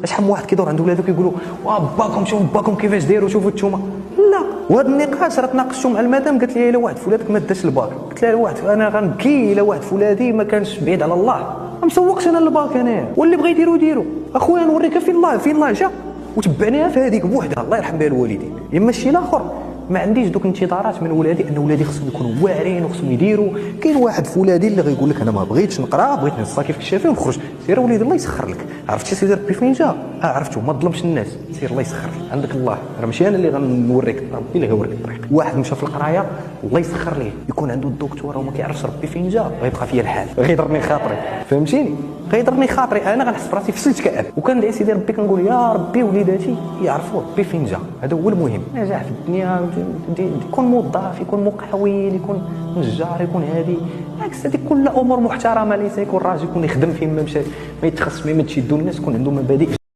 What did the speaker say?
شحال من واحد كيدور عند ولادو كيقولوا باكم شوفوا باكم كيفاش دايروا شوفوا نتوما. لا، وهذا النقاش راه تناقشته مع المدام، قالت لي الا واحد فولادك ما داش الباك، قلت لها واحد انا غنبكي الا واحد فولادي ما كانش بعيد على الله، ما مسوقش انا الباك انايا، واللي بغى يديرو اخويا نوريك فين الله جا وتبعنيها في هذيك بوحدها الله يرحم بها الوالدين. اما الشيء الاخر ما عنديش دوك الانتظارات من ولادي ان ولادي خصهم يكونوا واعرين وخصهم يديروا. كاين واحد في ولادي اللي غيقول لك انا ما بغيتش نقرا، بغيت نصاكي في الشافي ونخرج. سير وليدي الله يسخر لك، عرفتي سيدي ربي فين جا؟ عرفتو ما تظلمش الناس، سير الله يسخر لك عندك الله، راه ماشي انا اللي غنوريك، ربي اللي غيوريك الطريق. واحد مشى في القرايه الله يسخر ليه، يكون عنده الدكتوراه وما كيعرفش ربي فين جا، غيبقى فيا الحال، غيضرني خاطري، فهمتيني؟ غيضرني خاطري انا، غنحس براسي فشلت كأب. وكندعي سيدي ربي كنقول يا ربي وليداتي يعرفوا ربي فين جا، هذا هو المهم. نجاح في الدنيا يكون موظف، يكون مقاول، يكون نجار، يكون هذه بالعكس، هذه كل امور محترمه. ليس يكون راجل يكون يخدم فين ما مشى، ما يتخصص فين ما تشدوا الناس، يكون عنده مبادئ.